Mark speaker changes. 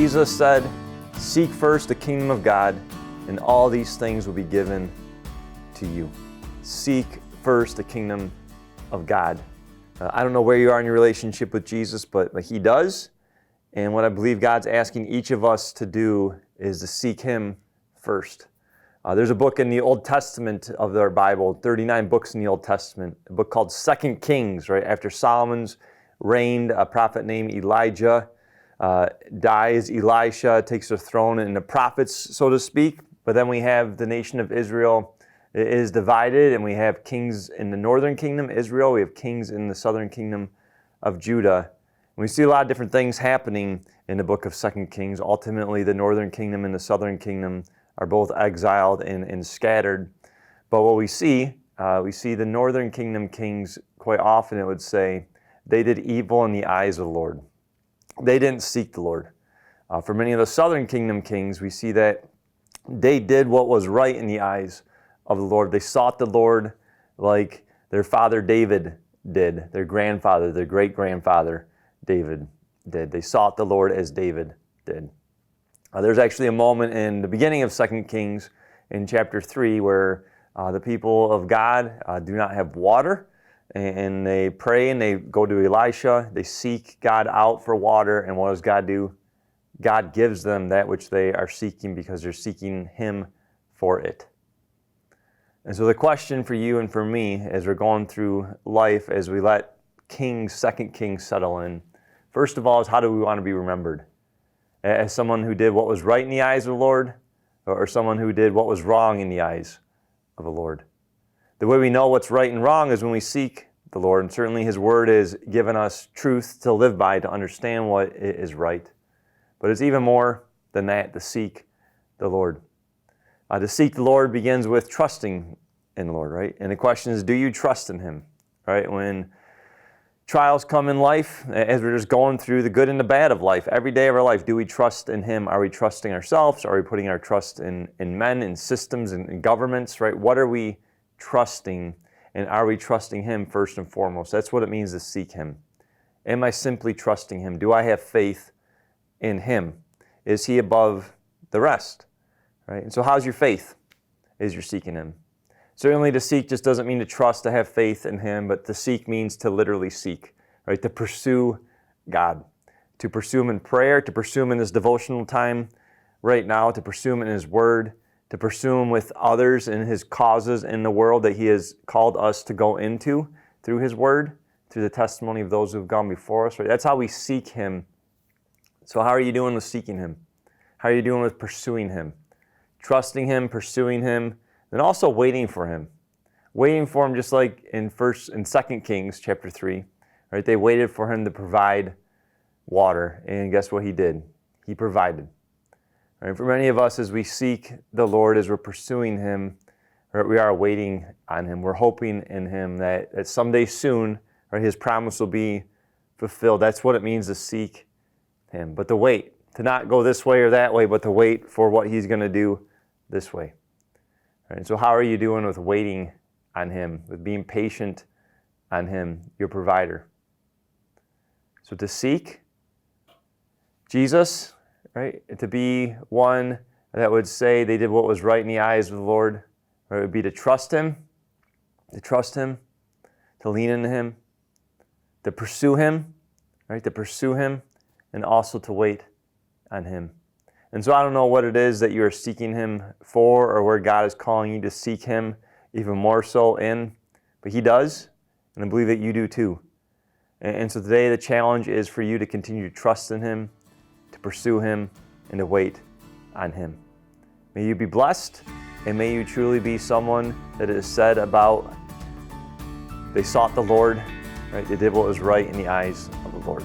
Speaker 1: Jesus said, "Seek first the kingdom of God, and all these things will be given to you." Seek first the kingdom of God. I don't know where you are in your relationship with Jesus, but He does. And what I believe God's asking each of us to do is to seek Him first. There's a book in the Old Testament of our Bible, 39 books in the Old Testament, a book called 2 Kings, right? After Solomon's reigned, a prophet named Elijah dies. Elisha takes the throne and the prophets, so to speak. But then we have the nation of Israel is divided, and we have kings in the northern kingdom, Israel. We have kings in the southern kingdom of Judah. And we see a lot of different things happening in the book of 2 Kings. Ultimately, the northern kingdom and the southern kingdom are both exiled and scattered. But what we see the northern kingdom kings, quite often it would say, they did evil in the eyes of the Lord. They didn't seek the Lord. For many of the southern kingdom kings, we see that they did what was right in the eyes of the Lord. They sought the Lord like their father David did, their grandfather, their great-grandfather David did. They sought the Lord as David did. There's actually a moment in the beginning of 2 Kings in chapter 3 where the people of God do not have water, and they pray and they go to Elisha. They seek God out for water, and what does God do? God gives them that which they are seeking because they're seeking Him for it. And so the question for you and for me as we're going through life, as we let 2 Kings settle in, first of all is, how do we want to be remembered? As someone who did what was right in the eyes of the Lord, or someone who did what was wrong in the eyes of the Lord? The way we know what's right and wrong is when we seek the Lord, and certainly His Word has given us truth to live by, to understand what is right. But it's even more than that, to seek the Lord. To seek the Lord begins with trusting in the Lord, right? And the question is, do you trust in Him, right? When trials come in life, as we're just going through the good and the bad of life, every day of our life, do we trust in Him? Are we trusting ourselves? Are we putting our trust in men, in systems, in governments, right? What are we trusting, and are we trusting Him first and foremost? That's what it means to seek Him. Am I simply trusting Him? Do I have faith in Him? Is He above the rest? Right? And so how's your faith as you're seeking Him? Certainly to seek just doesn't mean to trust, to have faith in Him, but to seek means to literally seek, right? To pursue God, to pursue Him in prayer, to pursue Him in this devotional time right now, to pursue Him in His Word, to pursue Him with others in His causes in the world that He has called us to go into through His Word, through the testimony of those who have gone before us, right? That's how we seek Him. So how are you doing with seeking Him? How are you doing with pursuing Him? Trusting Him, pursuing Him, and also waiting for Him. Waiting for Him, just like in 2 Kings chapter 3, right? They waited for Him to provide water, and guess what He did? He provided. Right? For many of us, as we seek the Lord, as we're pursuing Him, right, we are waiting on Him. We're hoping in Him that someday soon, right, His promise will be fulfilled. That's what it means to seek Him. But to wait, to not go this way or that way, but to wait for what He's going to do this way. And so how are you doing with waiting on Him, with being patient on Him, your provider? So to seek Jesus, right, to be one that would say they did what was right in the eyes of the Lord, right, it would be to trust Him, to lean into Him, to pursue Him, right, to pursue Him, and also to wait on Him. And so I don't know what it is that you are seeking Him for, or where God is calling you to seek Him even more so in, but He does, and I believe that you do too. And so today the challenge is for you to continue to trust in Him, to pursue Him, and to wait on Him. May you be blessed, and may you truly be someone that is said about, they sought the Lord, right? They did what was right in the eyes of the Lord.